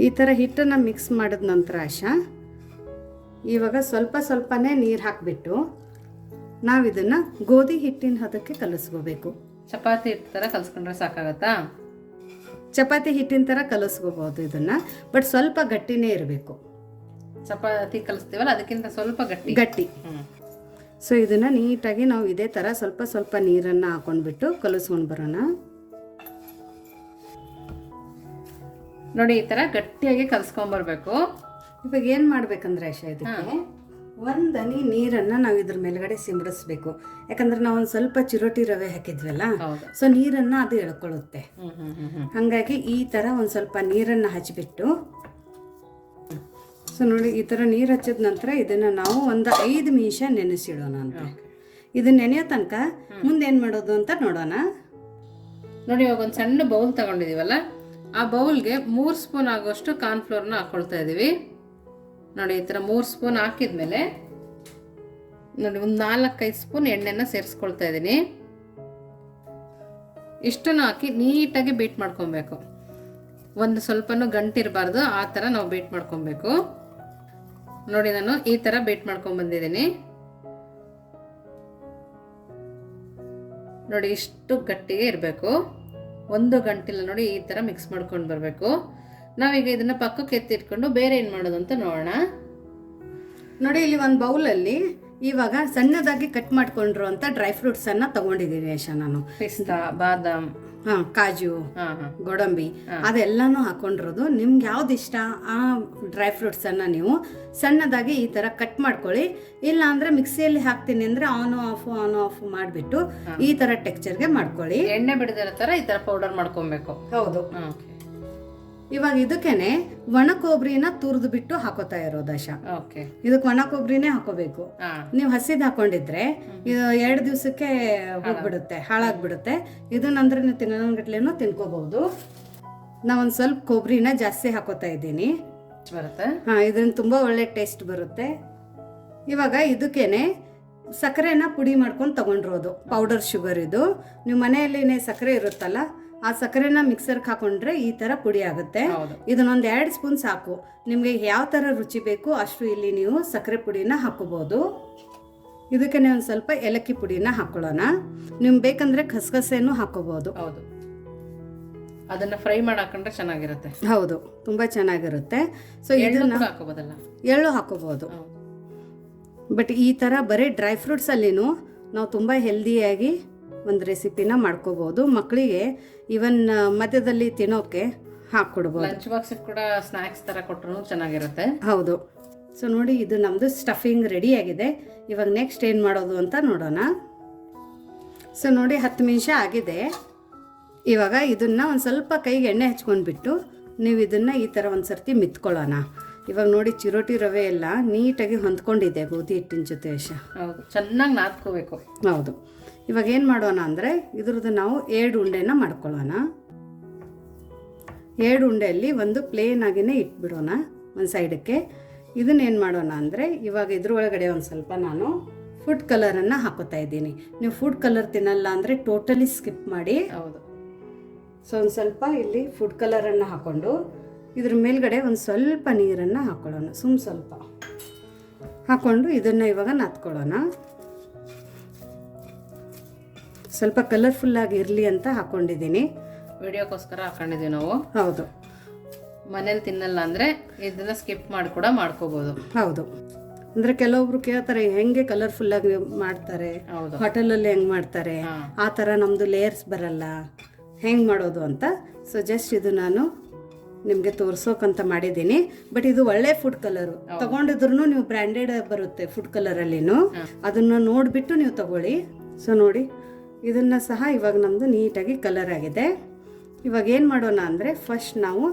ಈ ಥರ ಹಿಟ್ಟನ್ನು ಮಿಕ್ಸ್ ಮಾಡಿದ ನಂತರ ಆಶಾ, ಇವಾಗ ಸ್ವಲ್ಪ ಸ್ವಲ್ಪನೇ ನೀರು ಹಾಕಿಬಿಟ್ಟು ನಾವು ಇದನ್ನು ಗೋಧಿ ಹಿಟ್ಟಿನ ಹದಕ್ಕೆ ಕಲಿಸ್ಕೋಬೇಕು. ಚಪಾತಿ ಹಿಟ್ಟು ಥರ ಕಲಿಸ್ಕೊಂಡ್ರೆ ಸಾಕಾಗತ್ತಾ? ಚಪಾತಿ ಹಿಟ್ಟಿನ ಥರ ಕಲಿಸ್ಕೋಬೋದು ಇದನ್ನು, ಬಟ್ ಸ್ವಲ್ಪ ಗಟ್ಟಿನೇ ಇರಬೇಕು. ಚಪಾತಿ ಕಲಿಸ್ತೀವಲ್ಲ ಅದಕ್ಕಿಂತ ಸ್ವಲ್ಪ ಗಟ್ಟಿ. ಸೊ ಇದನ್ನು ನೀಟಾಗಿ ನಾವು ಇದೇ ಥರ ಸ್ವಲ್ಪ ಸ್ವಲ್ಪ ನೀರನ್ನು ಹಾಕೊಂಡ್ಬಿಟ್ಟು ಕಲಿಸ್ಕೊಂಡು ಬರೋಣ. ನೋಡಿ, ಈ ಥರ ಗಟ್ಟಿಯಾಗಿ ಕಲಿಸ್ಕೊಂಬರ್ಬೇಕು. ಇವಾಗ ಏನು ಮಾಡ್ಬೇಕಂದ್ರೆ ಆಶಾ, ಇದಕ್ಕೆ ಒಂದು ಹನಿ ನೀರನ್ನು ನಾವು ಇದ್ರ ಮೇಲ್ಗಡೆ ಸಿಂಬಡಿಸ್ಬೇಕು. ಯಾಕಂದ್ರೆ ನಾವು ಒಂದು ಸ್ವಲ್ಪ ಚಿರೋಟಿ ರವೆ ಹಾಕಿದ್ವಲ್ಲ, ಸೊ ನೀರನ್ನು ಅದು ಎಳ್ಕೊಳ್ಳುತ್ತೆ. ಹಾಗಾಗಿ ಈ ಥರ ಒಂದು ಸ್ವಲ್ಪ ನೀರನ್ನು ಹಚ್ಚಿಬಿಟ್ಟು, ಸೊ ನೋಡಿ ಈ ಥರ ನೀರು ಹಚ್ಚಿದ ನಂತರ ಇದನ್ನು ನಾವು ಒಂದು 5 ನಿಮಿಷ ನೆನೆಸಿಡೋಣ ಅಂತ. ಇದನ್ನ ನೆನೆಯೋ ತನಕ ಮುಂದೆ ಏನು ಮಾಡೋದು ಅಂತ ನೋಡೋಣ. ನೋಡಿ, ಇವಾಗ ಒಂದು ಸಣ್ಣ ಬೌಲ್ ತಗೊಂಡಿದ್ದೀವಲ್ಲ, ಆ ಬೌಲ್ಗೆ 3 ಸ್ಪೂನ್ ಆಗೋಷ್ಟು ಕಾರ್ನ್ಫ್ಲೋರ್ನ ಹಾಕ್ಕೊಳ್ತಾ ಇದ್ದೀವಿ. ನೋಡಿ, ಈ ಥರ 3 ಸ್ಪೂನ್ ಹಾಕಿದ್ಮೇಲೆ ನೋಡಿ ಒಂದು 4-5 ಸ್ಪೂನ್ ಎಣ್ಣೆನ ಸೇರಿಸ್ಕೊಳ್ತಾ ಇದ್ದೀನಿ. ಇಷ್ಟನ್ನು ಹಾಕಿ ನೀಟಾಗಿ ಬೀಟ್ ಮಾಡ್ಕೊಬೇಕು. ಒಂದು ಸ್ವಲ್ಪನೂ ಗಂಟಿರಬಾರ್ದು, ಆ ಥರ ನಾವು ಬೀಟ್ ಮಾಡ್ಕೊಬೇಕು. ನೋಡಿ, ನಾನು ಈ ಥರ ಬೀಟ್ ಮಾಡ್ಕೊಂಡು ಬಂದಿದ್ದೀನಿ. ನೋಡಿ, ಇಷ್ಟು ಗಟ್ಟಿಗೆ ಇರಬೇಕು. ಒಂದು ಗಂಟಿಲ್ಲ ನೋಡಿ, ಈ ಥರ ಮಿಕ್ಸ್ ಮಾಡ್ಕೊಂಡು ಬರಬೇಕು. ನಾವೀಗ ಇದನ್ನ ಪಕ್ಕಕ್ಕೆ ಎತ್ತಿಟ್ಕೊಂಡು ಬೇರೆ ಏನು ಮಾಡೋದು ಅಂತ ನೋಡೋಣ. ನೋಡಿ, ಇಲ್ಲಿ ಒಂದು ಬೌಲಲ್ಲಿ ಇವಾಗ ಸಣ್ಣದಾಗಿ ಕಟ್ ಮಾಡ್ಕೊಂಡ್ರು ಅಂತ ಡ್ರೈ ಫ್ರೂಟ್ಸನ್ನು ತೊಗೊಂಡಿದ್ದೀನಿ ಆಶಾ ನಾನು. ಪಿಸ್ತಾ, ಬಾದಾಮ್, ಕಾಜು, ಗೋಡಂಬಿ ಅದೆಲ್ಲಾನು ಹಾಕೊಂಡಿರೋದು. ನಿಮ್ಗೆ ಯಾವ್ದು ಇಷ್ಟ ಆ ಡ್ರೈ ಫ್ರೂಟ್ಸನ್ನು ನೀವು ಸಣ್ಣದಾಗಿ ಈ ಥರ ಕಟ್ ಮಾಡ್ಕೊಳ್ಳಿ. ಇಲ್ಲ ಅಂದರೆ ಮಿಕ್ಸಿಯಲ್ಲಿ ಹಾಕ್ತೀನಿ ಅಂದರೆ ಆನ್ ಆಫ್ ಮಾಡಿಬಿಟ್ಟು ಈ ಥರ ಟೆಕ್ಸ್ಚರ್ಗೆ ಮಾಡ್ಕೊಳ್ಳಿ. ಎಣ್ಣೆ ಬಿಡದಿರೋ ಥರ ಈ ಥರ ಪೌಡರ್ ಮಾಡ್ಕೊಬೇಕು. ಹೌದು. ಇವಾಗ ಇದಕ್ಕೇನೆ ಒಣ ಕೊಬ್ಬರಿನ ತುರಿದು ಬಿಟ್ಟು ಹಾಕೋತಾ ಇರೋದು ಆಶಾ. ಇದಕ್ಕೆ ಒಣ ಕೊಬ್ಬರಿನೇ ಹಾಕೋಬೇಕು. ನೀವು ಹಸಿದ್ ಹಾಕೊಂಡಿದ್ರೆ ಇದು 2 ದಿವಸಕ್ಕೆ ಹೋಗ್ಬಿಡುತ್ತೆ, ಹಾಳಾಗ್ಬಿಡುತ್ತೆ. ಇದನ್ನಂದ್ರೆ ನೀವು ತಿನ್ನೋಗಟ್ಲೆನೂ ತಿನ್ಕೋಬಹುದು. ನಾವೊಂದು ಸ್ವಲ್ಪ ಕೊಬ್ಬರಿನ ಜಾಸ್ತಿ ಹಾಕೋತಾ ಇದ್ದೀನಿ. ಇದರಿಂದ ತುಂಬಾ ಒಳ್ಳೆ ಟೇಸ್ಟ್ ಬರುತ್ತೆ. ಇವಾಗ ಇದಕ್ಕೇನೆ ಸಕ್ಕರೆನ ಪುಡಿ ಮಾಡ್ಕೊಂಡು ತಗೊಂಡಿರೋದು, ಪೌಡರ್ ಶುಗರ್ ಇದು. ನೀವು ಮನೆಯಲ್ಲಿನೇ ಸಕ್ಕರೆ ಇರುತ್ತಲ್ಲ, ಆ ಸಕ್ಕರೆನ ಮಿಕ್ಸರ್ಗೆ ಹಾಕೊಂಡ್ರೆ ಈ ಥರ ಪುಡಿ ಆಗುತ್ತೆ. ಇದನ್ನೊಂದು 2 ಸ್ಪೂನ್ ಸಾಕು. ನಿಮಗೆ ಯಾವ ಥರ ರುಚಿ ಬೇಕು ಅಷ್ಟು ಇಲ್ಲಿ ನೀವು ಸಕ್ಕರೆ ಪುಡಿನ ಹಾಕೋಬೋದು. ಇದಕ್ಕೆ ಒಂದು ಸ್ವಲ್ಪ ಏಲಕ್ಕಿ ಪುಡಿನ ಹಾಕೊಳ್ಳೋಣ. ನಿಮ್ಗೆ ಬೇಕಂದ್ರೆ ಕಸಗಸೆನೂ ಹಾಕೋಬಹುದು. ಹೌದು, ಅದನ್ನ ಫ್ರೈ ಮಾಡಿ ಹಾಕೊಂಡ್ರೆ ಚೆನ್ನಾಗಿರುತ್ತೆ. ಹೌದು, ತುಂಬಾ ಚೆನ್ನಾಗಿರುತ್ತೆ. ಸೊ ಇದನ್ನ ಹಾಕೋಬೋದಲ್ಲ, ಎಳ್ಳು ಹಾಕೋಬಹುದು. ಬಟ್ ಈ ಥರ ಬರೀ ಡ್ರೈ ಫ್ರೂಟ್ಸಲ್ಲಿನೂ ನಾವು ತುಂಬ ಹೆಲ್ದಿಯಾಗಿ ಒಂದು ರೆಸಿಪಿನ ಮಾಡ್ಕೋಬಹುದು. ಮಕ್ಕಳಿಗೆ ಇವನ್ ಮಧ್ಯದಲ್ಲಿ ತಿನ್ನೋಕೆ ಹಾಕ್ಕೊಡ್ಬೋದು. ಲಂಚ್ ಬಾಕ್ಸ್ ಕೂಡ ಸ್ನ್ಯಾಕ್ಸ್ ಥರ ಕೊಟ್ಟರು ಚೆನ್ನಾಗಿರುತ್ತೆ. ಹೌದು. ಸೊ ನೋಡಿ, ಇದು ನಮ್ಮದು ಸ್ಟಫಿಂಗ್ ರೆಡಿ ಆಗಿದೆ. ಇವಾಗ ನೆಕ್ಸ್ಟ್ ಏನು ಮಾಡೋದು ಅಂತ ನೋಡೋಣ. ಸೊ ನೋಡಿ, 10 ನಿಮಿಷ ಆಗಿದೆ. ಇವಾಗ ಇದನ್ನು ಒಂದು ಸ್ವಲ್ಪ ಕೈಗೆ ಎಣ್ಣೆ ಹಚ್ಕೊಂಡ್ಬಿಟ್ಟು ನೀವು ಇದನ್ನು ಈ ಥರ ಒಂದು ಸರ್ತಿ ಮಿತ್ಕೊಳ್ಳೋಣ. ಇವಾಗ ನೋಡಿ, ಚಿರೋಟಿ ರವೆ ಎಲ್ಲ ನೀಟಾಗಿ ಹೊಂದ್ಕೊಂಡಿದೆ ಗೋಧಿ ಹಿಟ್ಟಿನ ಜೊತೆ ಆಶಾ. ಹೌದು, ಚೆನ್ನಾಗಿ ನಾದ್ಕೋಬೇಕು. ಹೌದು. ಇವಾಗ ಏನು ಮಾಡೋಣ ಅಂದರೆ ಇದ್ರದ್ದು ನಾವು 2 ಉಂಡೆನ ಮಾಡ್ಕೊಳ್ಳೋಣ. 2 ಉಂಡೆಯಲ್ಲಿ ಒಂದು ಪ್ಲೇನ್ ಆಗಿನೇ ಇಟ್ಬಿಡೋಣ ಒಂದು ಸೈಡಕ್ಕೆ. ಇದನ್ನೇನು ಮಾಡೋಣ ಅಂದರೆ ಇವಾಗ ಇದ್ರೊಳಗಡೆ ಒಂದು ಸ್ವಲ್ಪ ನಾನು ಫುಡ್ ಕಲರನ್ನು ಹಾಕೋತಾ ಇದ್ದೀನಿ. ನೀವು ಫುಡ್ ಕಲರ್ ತಿನ್ನಲ್ಲ ಅಂದರೆ ಟೋಟಲಿ ಸ್ಕಿಪ್ ಮಾಡಿ. ಹೌದು. ಸೊ ಒಂದು ಸ್ವಲ್ಪ ಇಲ್ಲಿ ಫುಡ್ ಕಲರನ್ನು ಹಾಕ್ಕೊಂಡು ಇದ್ರ ಮೇಲ್ಗಡೆ ಒಂದು ಸ್ವಲ್ಪ ನೀರನ್ನು ಹಾಕ್ಕೊಳ್ಳೋಣ. ಸ್ವಲ್ಪ ಹಾಕ್ಕೊಂಡು ಇದನ್ನು ಇವಾಗ ನಾದ್ಕೊಳ್ಳೋಣ. ಸ್ವಲ್ಪ ಕಲರ್ಫುಲ್ಲಾಗಿ ಇರಲಿ ಅಂತ ಹಾಕ್ಕೊಂಡಿದ್ದೀನಿ. ವಿಡಿಯೋಕ್ಕೋಸ್ಕರ ಹಾಕೊಂಡಿದ್ದೀವಿ ನಾವು. ಹೌದು. ಮನೇಲಿ ತಿನ್ನಲ್ಲ ಅಂದರೆ ಇದನ್ನು ಸ್ಕಿಪ್ ಮಾಡಿ ಕೂಡ ಮಾಡ್ಕೋಬೋದು. ಹೌದು. ಅಂದರೆ ಕೆಲವೊಬ್ರು ಕೇಳ್ತಾರೆ ಹೆಂಗೆ ಕಲರ್ಫುಲ್ಲಾಗಿ ಮಾಡ್ತಾರೆ, ಹೋಟೆಲಲ್ಲಿ ಹೆಂಗೆ ಮಾಡ್ತಾರೆ, ಆ ಥರ ನಮ್ಮದು ಲೇಯರ್ಸ್ ಬರಲ್ಲ, ಹೆಂಗೆ ಮಾಡೋದು ಅಂತ. ಸೊ ಜಸ್ಟ್ ಇದು ನಾನು ನಿಮಗೆ ತೋರ್ಸೋಕಂತ ಮಾಡಿದ್ದೀನಿ. ಬಟ್ ಇದು ಒಳ್ಳೆ ಫುಡ್ ಕಲರು. ತಗೊಂಡಿದ್ರು ನೀವು ಬ್ರ್ಯಾಂಡೆಡ್ ಬರುತ್ತೆ ಫುಡ್ ಕಲರಲ್ಲಿನೂ, ಅದನ್ನು ನೋಡಿಬಿಟ್ಟು ನೀವು ತಗೊಳ್ಳಿ. ಸೊ ನೋಡಿ, ಇದನ್ನು ಸಹ ಇವಾಗ ನಮ್ಮದು ನೀಟಾಗಿ ಕಲರ್ ಆಗಿದೆ. ಇವಾಗ ಏನು ಮಾಡೋಣ ಅಂದರೆ ಫಸ್ಟ್ ನಾವು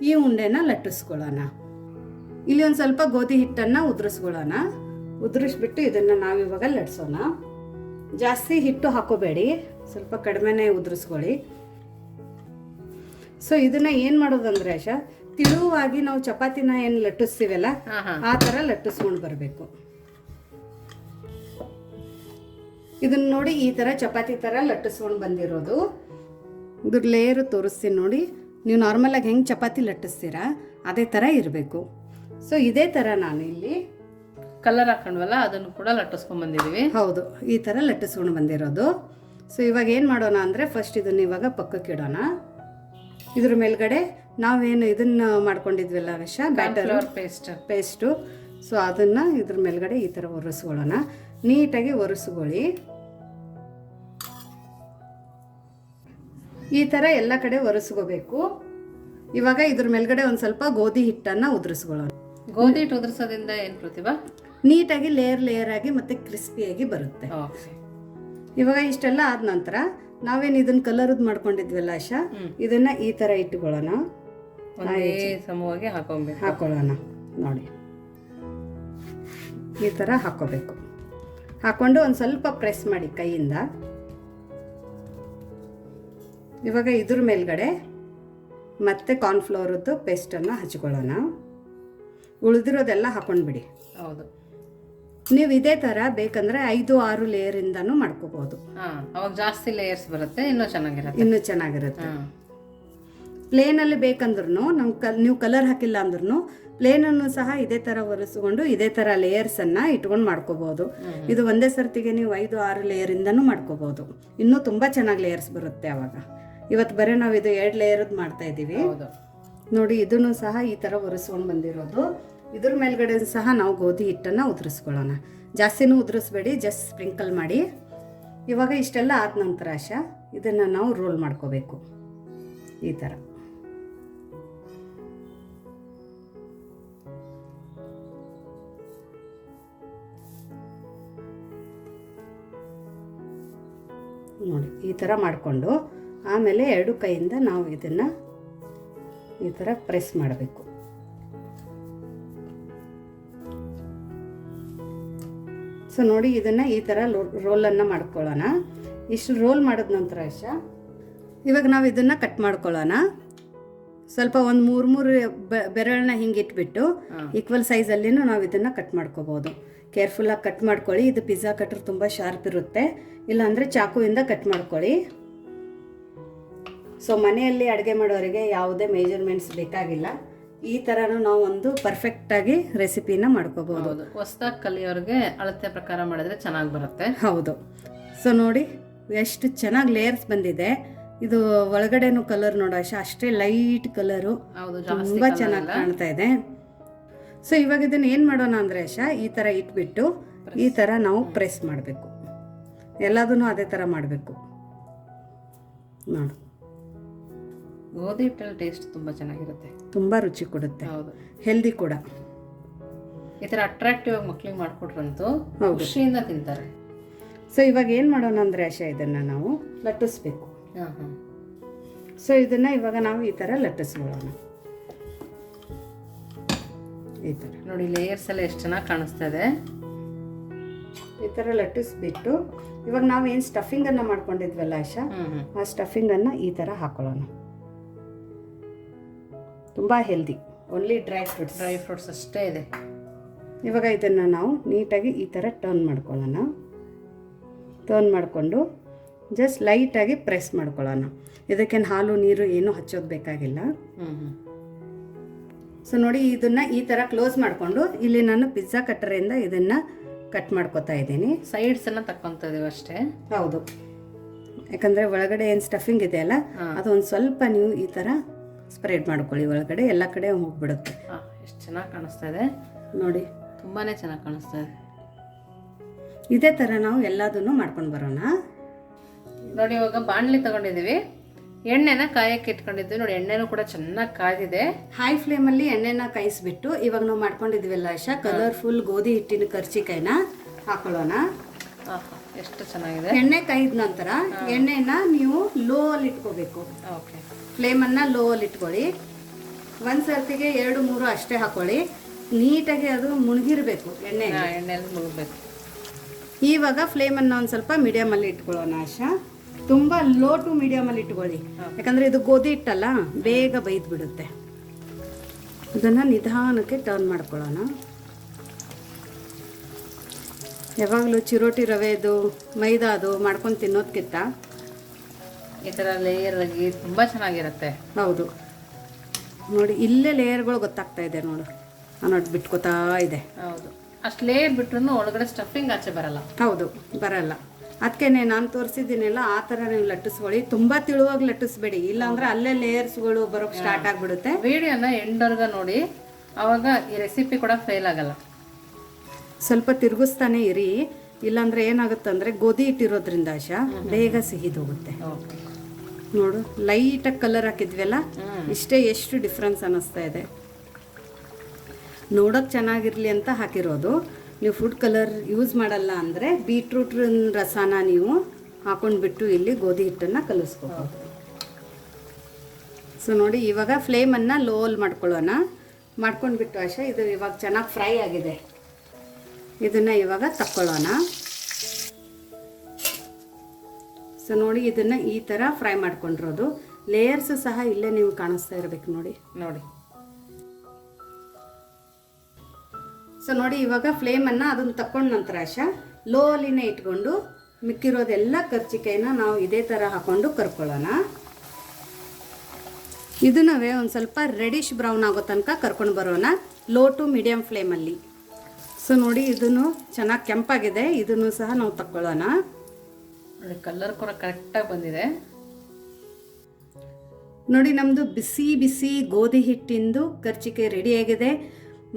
ಈ ಉಂಡೆನ ಲಟ್ಟಿಸ್ಕೊಳ್ಳೋಣ. ಇಲ್ಲಿ ಒಂದು ಸ್ವಲ್ಪ ಗೋಧಿ ಹಿಟ್ಟನ್ನು ಉದುರಿಸ್ಕೊಳ್ಳೋಣ. ಉದುರಿಸ್ಬಿಟ್ಟು ಇದನ್ನು ನಾವಿವಾಗ ಲಟ್ಸೋಣ. ಜಾಸ್ತಿ ಹಿಟ್ಟು ಹಾಕೋಬೇಡಿ, ಸ್ವಲ್ಪ ಕಡಿಮೆನೇ ಉದುರಿಸ್ಕೊಳ್ಳಿ. ಸೊ ಇದನ್ನು ಏನು ಮಾಡೋದಂದ್ರೆ ಆಶಾ, ತಿಳುವಾಗಿ ನಾವು ಚಪಾತಿನ ಏನು ಲಟ್ಟಿಸ್ತೀವಲ್ಲ ಆ ಥರ ಲಟ್ಟಿಸ್ಕೊಂಡು ಬರಬೇಕು. ಇದನ್ನ ನೋಡಿ, ಈ ಥರ ಚಪಾತಿ ಥರ ಲಟ್ಟಿಸ್ಕೊಂಡು ಬಂದಿರೋದು. ಇದ್ರ ಲೇಯರು ತೋರಿಸ್ತೀನಿ ನೋಡಿ. ನೀವು ನಾರ್ಮಲಾಗಿ ಹೆಂಗೆ ಚಪಾತಿ ಲಟ್ಟಿಸ್ತೀರಾ ಅದೇ ಥರ ಇರಬೇಕು. ಸೊ ಇದೇ ಥರ ನಾನು ಇಲ್ಲಿ ಕಲರ್ ಹಾಕೊಂಡ್ವಲ್ಲ ಅದನ್ನು ಕೂಡ ಲಟ್ಟಿಸ್ಕೊಂಡು ಬಂದಿದ್ದೀವಿ. ಹೌದು, ಈ ಥರ ಲಟ್ಟಿಸ್ಕೊಂಡು ಬಂದಿರೋದು. ಸೊ ಇವಾಗ ಏನು ಮಾಡೋಣ ಅಂದರೆ ಫಸ್ಟ್ ಇದನ್ನು ಇವಾಗ ಪಕ್ಕಕ್ಕೆ ಇಡೋಣ. ಇದ್ರ ಮೇಲ್ಗಡೆ ನಾವೇನು ಇದನ್ನು ಮಾಡ್ಕೊಂಡಿದ್ವಲ್ಲ ಆಶಾ, ಬ್ಯಾಟರ್ ಪೇಸ್ಟು. ಸೊ ಅದನ್ನು ಇದ್ರ ಮೇಲ್ಗಡೆ ಈ ಥರ ಒರೆಸ್ಕೊಳ್ಳೋಣ. ನೀಟಾಗಿ ಒರೆಸ್ಕೊಳ್ಳಿ. ಈ ಥರ ಎಲ್ಲ ಕಡೆ ಒರೆಸ್ಕೋಬೇಕು. ಇವಾಗ ಇದ್ರ ಮೇಲ್ಗಡೆ ಒಂದು ಸ್ವಲ್ಪ ಗೋಧಿ ಹಿಟ್ಟನ್ನು ಉದುರಿಸ್ಕೊಳ್ಳೋಣ. ಗೋಧಿ ಹಿಟ್ಟು ಉದುರಿಸೋದ್ರಿಂದ ಏನು ಪ್ರತಿಭಾ? ನೀಟಾಗಿ ಲೇಯರ್ ಆಗಿ ಮತ್ತೆ ಕ್ರಿಸ್ಪಿಯಾಗಿ ಬರುತ್ತೆ. ಇವಾಗ ಇಷ್ಟೆಲ್ಲ ಆದ ನಂತರ ನಾವೇನು ಇದನ್ನ ಕಲರ್ದು ಮಾಡ್ಕೊಂಡಿದ್ವಲ್ಲ ಆಶಾ, ಇದನ್ನ ಈ ಥರ ಇಟ್ಕೊಳ್ಳೋಣ. ಸಮವಾಗಿ ಹಾಕೊಳ್ಳೋಣ. ನೋಡಿ, ಈ ಥರ ಹಾಕೋಬೇಕು. ಹಾಕೊಂಡು ಒಂದು ಸ್ವಲ್ಪ ಪ್ರೆಸ್ ಮಾಡಿ ಕೈಯಿಂದ. ಇವಾಗ ಇದ್ರ ಮೇಲ್ಗಡೆ ಮತ್ತೆ ಕಾರ್ನ್ಫ್ಲವರದ್ದು ಪೇಸ್ಟನ್ನು ಹಚ್ಕೊಳ್ಳೋಣ. ಉಳಿದಿರೋದೆಲ್ಲ ಹಾಕೊಂಡ್ಬಿಡಿ. ಹೌದು. ನೀವು ಇದೇ ಥರ ಬೇಕಂದ್ರೆ 5-6 ಲೇಯರಿಂದನೂ ಮಾಡ್ಕೋಬಹುದು. ಅವಾಗ ಜಾಸ್ತಿ ಲೇಯರ್ಸ್ ಬರುತ್ತೆ, ಇನ್ನೂ ಚೆನ್ನಾಗಿರುತ್ತೆ. ಪ್ಲೇನಲ್ಲಿ ಬೇಕಂದ್ರೂ ನೀವು ಕಲರ್ ಹಾಕಿಲ್ಲ ಅಂದ್ರೂ ಪ್ಲೇನನ್ನು ಸಹ ಇದೇ ಥರ ಒರೆಸ್ಕೊಂಡು ಇದೇ ಥರ ಲೇಯರ್ಸನ್ನು ಇಟ್ಕೊಂಡು ಮಾಡ್ಕೋಬಹುದು. ಇದು ಒಂದೇ ಸರ್ತಿಗೆ ನೀವು 5-6 ಲೇಯರಿಂದನೂ ಮಾಡ್ಕೋಬಹುದು. ಇನ್ನೂ ತುಂಬ ಚೆನ್ನಾಗಿ ಲೇಯರ್ಸ್ ಬರುತ್ತೆ ಅವಾಗ. ಇವತ್ತು ಬರೀ ನಾವು ಇದು 2 ಲೇಯರ್ದು ಮಾಡ್ತಾ ಇದ್ದೀವಿ. ನೋಡಿ ಇದನ್ನು ಸಹ ಈ ಥರ ಒರೆಸ್ಕೊಂಡು ಬಂದಿರೋದು. ಇದ್ರ ಮೇಲ್ಗಡೆ ಸಹ ನಾವು ಗೋಧಿ ಹಿಟ್ಟನ್ನು ಉದುರಿಸ್ಕೊಳ್ಳೋಣ. ಜಾಸ್ತಿನೂ ಉದುರಿಸ್ಬೇಡಿ, ಜಸ್ಟ್ ಸ್ಪ್ರಿಂಕಲ್ ಮಾಡಿ. ಇವಾಗ ಇಷ್ಟೆಲ್ಲ ಆದ ನಂತರ ಆಶಾ ಇದನ್ನು ನಾವು ರೋಲ್ ಮಾಡ್ಕೋಬೇಕು ಈ ಥರ. ನೋಡಿ ಈ ಥರ ಮಾಡಿಕೊಂಡು ಆಮೇಲೆ ಎರಡು ಕೈಯಿಂದ ನಾವು ಇದನ್ನು ಈ ಥರ ಪ್ರೆಸ್ ಮಾಡಬೇಕು. ಸೊ ನೋಡಿ ಇದನ್ನು ಈ ಥರ ರೋಲನ್ನು ಮಾಡ್ಕೊಳ್ಳೋಣ. ಇಷ್ಟು ರೋಲ್ ಮಾಡಿದ ನಂತರ ಆಶಾ ಇವಾಗ ನಾವು ಇದನ್ನು ಕಟ್ ಮಾಡ್ಕೊಳ್ಳೋಣ. ಸ್ವಲ್ಪ ಒಂದು ಮೂರು ಬೆರಳನ್ನ ಹಿಂಗೆ ಇಟ್ಬಿಟ್ಟು ಈಕ್ವಲ್ ಸೈಜಲ್ಲಿನೂ ನಾವು ಇದನ್ನು ಕಟ್ ಮಾಡ್ಕೋಬೋದು. ಕೇರ್ಫುಲ್ಲಾಗಿ ಕಟ್ ಮಾಡ್ಕೊಳ್ಳಿ. ಇದು ಪಿಜ್ಜಾ ಕಟ್ರ್ ತುಂಬ ಶಾರ್ಪ್ ಇರುತ್ತೆ, ಇಲ್ಲಾಂದರೆ ಚಾಕುವಿಂದ ಕಟ್ ಮಾಡ್ಕೊಳ್ಳಿ. ಸೊ ಮನೆಯಲ್ಲಿ ಅಡುಗೆ ಮಾಡೋರಿಗೆ ಯಾವುದೇ ಮೇಜರ್ಮೆಂಟ್ಸ್ ಬೇಕಾಗಿಲ್ಲ. ಈ ಥರನೂ ನಾವು ಒಂದು ಪರ್ಫೆಕ್ಟಾಗಿ ರೆಸಿಪಿನ ಮಾಡ್ಕೋಬೋದು. ಹೊಸ್ದಾಗಿ ಕಲಿಯೋರಿಗೆ ಅಳತೆ ಪ್ರಕಾರ ಮಾಡಿದ್ರೆ ಚೆನ್ನಾಗಿ ಬರುತ್ತೆ. ಹೌದು. ಸೊ ನೋಡಿ ಎಷ್ಟು ಚೆನ್ನಾಗಿ ಲೇಯರ್ಸ್ ಬಂದಿದೆ. ಇದು ಒಳಗಡೆನೂ ಕಲರ್ ನೋಡೋ ಅಷ್ಟೇ ಲೈಟ್ ಕಲರು, ತುಂಬ ಚೆನ್ನಾಗಿ ಕಾಣ್ತಾ ಇದೆ. ಸೊ ಇವಾಗ ಇದನ್ನು ಏನು ಮಾಡೋಣ ಅಂದರೆ ಈ ಥರ ಇಟ್ಬಿಟ್ಟು ಈ ಥರ ನಾವು ಪ್ರೆಸ್ ಮಾಡಬೇಕು. ಎಲ್ಲದನ್ನು ಅದೇ ಥರ ಮಾಡಬೇಕು. ನೋಡು, ಗೋಧಿ ಹಿಟ್ಟಲ್ಲಿ ಟೇಸ್ಟ್ ತುಂಬ ಚೆನ್ನಾಗಿರುತ್ತೆ, ತುಂಬ ರುಚಿ ಕೊಡುತ್ತೆ. ಹೌದು, ಹೆಲ್ದಿ ಕೂಡ. ಈ ಥರ ಅಟ್ರಾಕ್ಟಿವ್ ಆಗಿ ಮಕ್ಳಿಗೆ ಮಾಡಿಕೊಟ್ರಂತೂ ಖುಷಿಯಿಂದ ತಿಂತಾರೆ. ಸೊ ಇವಾಗ ಏನು ಮಾಡೋಣ ಅಂದರೆ ಇದನ್ನು ನಾವು ಲಟ್ಟಿಸ್ಬೇಕು. ಸೊ ಇದನ್ನು ಇವಾಗ ನಾವು ಈ ಥರ ಲಟ್ಟಿಸ್ಕೊಳ್ಳೋಣ. ಈ ಥರ ನೋಡಿ ಲೇಯರ್ಸ್ ಎಲ್ಲ ಎಷ್ಟು ಚೆನ್ನಾಗಿ ಕಾಣಿಸ್ತಾ ಇದೆ. ಈ ಥರ ಲಟ್ಟಿಸ್ಬಿಟ್ಟು ಇವಾಗ ನಾವು ಏನು ಸ್ಟಫಿಂಗನ್ನು ಮಾಡ್ಕೊಂಡಿದ್ವಲ್ಲ ಆಶಾ, ಆ ಸ್ಟಫಿಂಗನ್ನು ಈ ಥರ ಹಾಕೊಳ್ಳೋಣ. ತುಂಬ ಹೆಲ್ದಿ, ಓನ್ಲಿ ಡ್ರೈ ಫ್ರೂಟ್ಸ್ ಅಷ್ಟೇ ಇದೆ. ಇವಾಗ ಇದನ್ನು ನಾವು ನೀಟಾಗಿ ಈ ಥರ ಟರ್ನ್ ಮಾಡ್ಕೊಳ್ಳೋಣ. ಟರ್ನ್ ಮಾಡಿಕೊಂಡು ಜಸ್ಟ್ ಲೈಟಾಗಿ ಪ್ರೆಸ್ ಮಾಡ್ಕೊಳ್ಳೋಣ. ಇದಕ್ಕೇನು ಹಾಲು ನೀರು ಏನೂ ಹಚ್ಚೋದು ಬೇಕಾಗಿಲ್ಲ. ಸೊ ನೋಡಿ ಇದನ್ನು ಈ ಥರ ಕ್ಲೋಸ್ ಮಾಡಿಕೊಂಡು ಇಲ್ಲಿ ನಾನು ಪಿಜ್ಜಾ ಕಟ್ಟರಿಂದ ಇದನ್ನು ಕಟ್ ಮಾಡ್ಕೊತಾ ಇದ್ದೀನಿ. ಸೈಡ್ಸನ್ನು ತಕ್ಕೊತಾ ಇದೀವಿ ಅಷ್ಟೇ. ಹೌದು, ಯಾಕಂದರೆ ಒಳಗಡೆ ಏನು ಸ್ಟಫಿಂಗ್ ಇದೆಯಲ್ಲ ಅದು ಒಂದು ಸ್ವಲ್ಪ ನೀವು ಈ ಥರ ಸ್ಪ್ರೆಡ್ ಮಾಡ್ಕೊಳ್ಳಿ. ಒಳಗಡೆ ಎಲ್ಲ ಕಡೆ ಹೋಗ್ಬಿಡುತ್ತೆ. ಎಷ್ಟು ಚೆನ್ನಾಗಿ ಕಾಣಿಸ್ತಾ ಇದೆ ನೋಡಿ, ತುಂಬಾ ಚೆನ್ನಾಗಿ ಕಾಣಿಸ್ತಾ ಇದೆ. ಇದೇ ಥರ ನಾವು ಎಲ್ಲದನ್ನು ಮಾಡ್ಕೊಂಡು ಬರೋಣ. ನೋಡಿ ಇವಾಗ ಬಾಣಲಿ ತಗೊಂಡಿದ್ದೀವಿ, ಎಣ್ಣೆನ ಕಾಯಕ್ಕೆ ಇಟ್ಕೊಂಡಿದ್ವಿ. ನೋಡಿ ಎಣ್ಣೆನೂ ಕೂಡ ಚೆನ್ನಾಗಿ ಕಾದಿದೆ. ಹೈ ಫ್ಲೇಮಲ್ಲಿ ಎಣ್ಣೆನ ಕಾಯಿಸ್ಬಿಟ್ಟು ಇವಾಗ ನಾವು ಮಾಡ್ಕೊಂಡಿದ್ವಿಲ್ಲ ಆಶಾ, ಕಲರ್ಫುಲ್ ಗೋಧಿ ಹಿಟ್ಟಿನ ಕರ್ಚಿಕಾಯಿನ ಹಾಕೊಳ್ಳೋಣ. ಎಷ್ಟು ಚೆನ್ನಾಗಿದೆ. ಎಣ್ಣೆ ಕಾಯ್ದ ನಂತರ ಎಣ್ಣೆನ ನೀವು ಲೋ ಅಲ್ಲಿ ಇಟ್ಕೋಬೇಕು. ಓಕೆ, ಫ್ಲೇಮನ್ನು ಲೋ ಅಲ್ಲಿ ಇಟ್ಕೊಳ್ಳಿ. ಒಂದು ಸರ್ತಿಗೆ 2-3 ಅಷ್ಟೇ ಹಾಕೊಳ್ಳಿ. ನೀಟಾಗಿ ಅದು ಮುಳುಗಿರಬೇಕು ಎಣ್ಣೆಯಲ್ಲಿ ಮುಳುಗಬೇಕು. ಇವಾಗ ಫ್ಲೇಮನ್ನು ಒಂದು ಸ್ವಲ್ಪ ಮೀಡಿಯಮಲ್ಲಿ ಇಟ್ಕೊಳ್ಳೋಣ ಆಶಾ. ತುಂಬ ಲೋ ಟು ಮೀಡಿಯಮಲ್ಲಿ ಇಟ್ಕೊಳ್ಳಿ, ಯಾಕಂದರೆ ಇದು ಗೋಧಿ ಹಿಟ್ಟಲ್ಲ, ಬೇಗ ಬೈದು ಬಿಡುತ್ತೆ. ಅದನ್ನು ನಿಧಾನಕ್ಕೆ ಟರ್ನ್ ಮಾಡ್ಕೊಳ್ಳೋಣ. ಯಾವಾಗಲೂ ಚಿರೋಟಿ ರವೆದು ಮೈದಾದು ಮಾಡ್ಕೊಂಡು ತಿನ್ನೋದಕ್ಕಿಂತ ಈ ಥರ ಲೇಯರ್ ಆಗಿ ತುಂಬ ಚೆನ್ನಾಗಿರುತ್ತೆ. ಹೌದು, ನೋಡಿ ಇಲ್ಲೇ ಲೇಯರ್ಗಳು ಗೊತ್ತಾಗ್ತಾ ಇದೆ. ನೋಡಿ ಬಿಟ್ಕೋತಾ ಇದೆ. ಹೌದು, ಅಷ್ಟು ಲೇಯರ್ ಬಿಟ್ರು ಒಳಗಡೆ ಸ್ಟಫಿಂಗ್ ಆಚೆ ಬರಲ್ಲ. ಹೌದು, ಬರಲ್ಲ. ಅದಕ್ಕೆ ನಾನು ತೋರಿಸಿದ್ದೀನಲ್ಲ ಆ ಥರ ನೀವು ಲಟ್ಟಿಸ್ಕೊಳ್ಳಿ. ತುಂಬ ತಿಳುವಾಗಿ ಲಟ್ಟಿಸ್ಬೇಡಿ, ಇಲ್ಲಾಂದ್ರೆ ಅಲ್ಲೇ ಲೇಯರ್ಸ್ಗಳು ಬರೋಕ್ಕೆ ಸ್ಟಾರ್ಟ್ ಆಗಿಬಿಡುತ್ತೆ. ವಿಡಿಯೋನ ಎಂಡ್ವರ್ಗ ನೋಡಿ, ಆವಾಗ ಈ ರೆಸಿಪಿ ಕೂಡ ಫೇಲ್ ಆಗಲ್ಲ. ಸ್ವಲ್ಪ ತಿರುಗಿಸ್ತಾನೆ ಇರಿ, ಇಲ್ಲಾಂದ್ರೆ ಏನಾಗುತ್ತೆ ಗೋಧಿ ಇಟ್ಟಿರೋದ್ರಿಂದ ಆಶಾ ಬೇಗ ಸಿಹಿದೋಗುತ್ತೆ. ನೋಡು, ಲೈಟಾಗಿ ಕಲರ್ ಹಾಕಿದ್ವಲ್ಲ, ಇಷ್ಟೇ ಎಷ್ಟು ಡಿಫ್ರೆನ್ಸ್ ಅನ್ನಿಸ್ತಾ ಇದೆ. ನೋಡೋಕೆ ಚೆನ್ನಾಗಿರಲಿ ಅಂತ ಹಾಕಿರೋದು. ನೀವು ಫುಡ್ ಕಲರ್ ಯೂಸ್ ಮಾಡಲ್ಲ ಅಂದರೆ ಬೀಟ್ರೂಟ್ ರಸನ ನೀವು ಹಾಕೊಂಡ್ಬಿಟ್ಟು ಇಲ್ಲಿ ಗೋಧಿ ಹಿಟ್ಟನ್ನು ಕಲಿಸ್ಕೋಬೋದು. ಸೊ ನೋಡಿ ಇವಾಗ ಫ್ಲೇಮನ್ನು ಲೋಲ್ ಮಾಡ್ಕೊಳ್ಳೋಣ. ಮಾಡ್ಕೊಂಡ್ಬಿಟ್ಟು ಆಶಾ ಇದು ಇವಾಗ ಚೆನ್ನಾಗಿ ಫ್ರೈ ಆಗಿದೆ. ಇದನ್ನು ಇವಾಗ ತಕ್ಕೊಳ್ಳೋಣ. ಸೊ ನೋಡಿ ಇದನ್ನು ಈ ಥರ ಫ್ರೈ ಮಾಡ್ಕೊಂಡಿರೋದು. ಲೇಯರ್ಸ್ ಸಹ ಇಲ್ಲೇ ನೀವು ಕಾಣಿಸ್ತಾ ಇರಬೇಕು. ನೋಡಿ. ಸೊ ನೋಡಿ ಇವಾಗ ಫ್ಲೇಮನ್ನು ಅದನ್ನು ತಕ್ಕೊಂಡ ನಂತರ ಆಶಾ ಲೋ ಅಲ್ಲಿನೇ ಇಟ್ಕೊಂಡು ಮಿಕ್ಕಿರೋದೆಲ್ಲ ಕರ್ಚಿಕಾಯಿನ ನಾವು ಇದೇ ಥರ ಹಾಕ್ಕೊಂಡು ಕರ್ಕೊಳ್ಳೋಣ. ಇದನ್ನವೇ ಒಂದು ಸ್ವಲ್ಪ ರೆಡಿಶ್ ಬ್ರೌನ್ ಆಗೋ ತನಕ ಕರ್ಕೊಂಡು ಬರೋಣ, ಲೋ ಟು ಮೀಡಿಯಮ್ ಫ್ಲೇಮಲ್ಲಿ. ಸೊ ನೋಡಿ ಇದನ್ನು ಚೆನ್ನಾಗಿ ಕೆಂಪಾಗಿದೆ. ಇದನ್ನು ಸಹ ನಾವು ತಕ್ಕೊಳ್ಳೋಣ. ನೋಡಿ ಕಲರ್ ಕೂಡ ಕರೆಕ್ಟಾಗಿ ಬಂದಿದೆ. ನೋಡಿ ನಮ್ಮದು ಬಿಸಿ ಬಿಸಿ ಗೋಧಿ ಹಿಟ್ಟಿಂದು ಕರ್ಚಿಕಾಯಿ ರೆಡಿಯಾಗಿದೆ.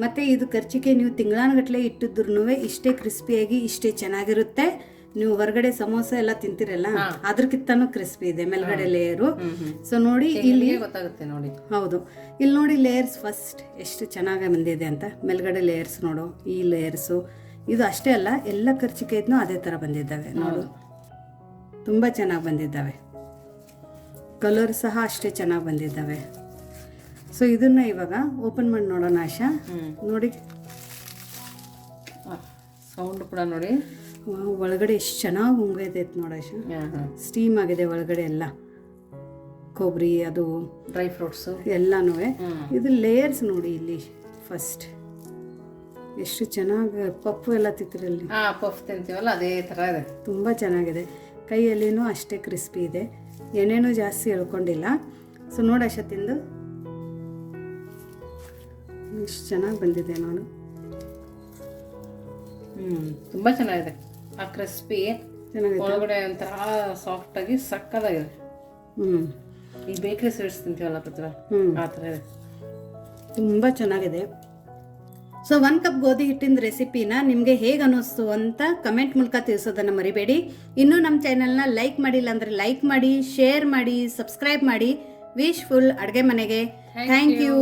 ಮತ್ತು ಇದು ಕರ್ಚಿಕಾಯಿ ನೀವು ತಿಂಗಳಾನುಗಟ್ಟಲೆ ಇಟ್ಟಿದ್ರೂ ಇಷ್ಟೇ ಕ್ರಿಸ್ಪಿಯಾಗಿ ಇಷ್ಟೇ ಚೆನ್ನಾಗಿರುತ್ತೆ. ನೀವು ಹೊರಗಡೆ ಸಮೋಸ ಎಲ್ಲ ತಿಂತಿರಲ್ಲ ಅದ್ರಕ್ಕಿಂತನೂ ಕ್ರಿಸ್ಪಿ ಇದೆ ಮೇಲ್ಗಡೆ ಲೇಯರು. ಸೊ ನೋಡಿ ಇಲ್ಲಿ ಗೊತ್ತಾಗುತ್ತೆ ನೋಡಿ. ಹೌದು, ಇಲ್ಲಿ ನೋಡಿ ಲೇಯರ್ಸ್ ಫಸ್ಟ್ ಎಷ್ಟು ಚೆನ್ನಾಗಿ ಬಂದಿದೆ ಅಂತ. ಮೇಲ್ಗಡೆ ಲೇಯರ್ಸ್ ನೋಡು, ಈ ಲೇಯರ್ಸು ಇದು ಅಷ್ಟೇ ಅಲ್ಲ, ಎಲ್ಲ ಕರ್ಚಿಕಾಯಿದ್ನೂ ಅದೇ ಥರ ಬಂದಿದ್ದಾವೆ ನೋಡು, ತುಂಬ ಚೆನ್ನಾಗಿ ಬಂದಿದ್ದಾವೆ. ಕಲರ್ ಸಹ ಅಷ್ಟೇ ಚೆನ್ನಾಗಿ ಬಂದಿದ್ದಾವೆ. ಸೊ ಇದನ್ನ ಇವಾಗ ಓಪನ್ ಮಾಡಿ ನೋಡೋಣ ಆಶಾ. ನೋಡಿ ಸೌಂಡ್ ಕೂಡ ನೋಡಿ, ಒಳಗಡೆ ಎಷ್ಟು ಚೆನ್ನಾಗಿ ಉಂಗೈತೆ ನೋಡಿ ಆಶಾ. ಸ್ಟೀಮ್ ಆಗಿದೆ ಒಳಗಡೆ ಎಲ್ಲ, ಕೊಬ್ಬರಿ ಅದು ಡ್ರೈ ಫ್ರೂಟ್ಸು ಎಲ್ಲನೂ. ಇದು ಲೇಯರ್ಸ್ ನೋಡಿ ಇಲ್ಲಿ ಫಸ್ಟ್ ಎಷ್ಟು ಚೆನ್ನಾಗಿ ಪಪ್ಪು ಎಲ್ಲ ತಿಂತಿರಲ್ಲಿ ಪಫ್ ತಿಂತೀವಲ್ಲ ಅದೇ ಥರ ಇದೆ, ತುಂಬ ಚೆನ್ನಾಗಿದೆ. ಕೈಯಲ್ಲಿನೂ ಅಷ್ಟೇ ಕ್ರಿಸ್ಪಿ ಇದೆ, ಎಣ್ಣೆನೂ ಜಾಸ್ತಿ ಎಳ್ಕೊಂಡಿಲ್ಲ. ಸೊ ನೋಡಿ ಆಶಾ ತಿಂದು ಎಷ್ಟು ಚೆನ್ನಾಗಿ ಬಂದಿದೆ ನೋಡು. ತುಂಬ ಚೆನ್ನಾಗಿದೆ. ಆ ಕ್ರಿಸ್ಪಿ ಚೆನ್ನಾಗಿದೆ, ಒಳಗಡೆ ಒಂಥರ ಸಾಫ್ಟ್ ಆಗಿ ಸಕ್ಕದಾಗಿದೆ. ಈ ಬೇಕ್ರಿ ಸ್ವೀಟ್ಸ್ ತಿಂತೀವಲ್ಲ ಪ್ರತಿಭಾ, ಆ ಥರ ಇದೆ, ತುಂಬ ಚೆನ್ನಾಗಿದೆ. ಸೊ 1 ಕಪ್ ಗೋಧಿ ಹಿಟ್ಟಿನ ರೆಸಿಪಿನ ನಿಮಗೆ ಹೇಗೆ ಅನ್ನಿಸ್ತು ಅಂತ ಕಮೆಂಟ್ ಮೂಲಕ ತಿಳಿಸೋದನ್ನು ಮರಿಬೇಡಿ. ಇನ್ನೂ ನಮ್ಮ ಚಾನಲ್ನ ಲೈಕ್ ಮಾಡಿಲ್ಲ ಅಂದರೆ ಲೈಕ್ ಮಾಡಿ, ಶೇರ್ ಮಾಡಿ, ಸಬ್ಸ್ಕ್ರೈಬ್ ಮಾಡಿ. ವಿಶ್ ಫುಲ್ ಅಡುಗೆ ಮನೆಗೆ. Thank you.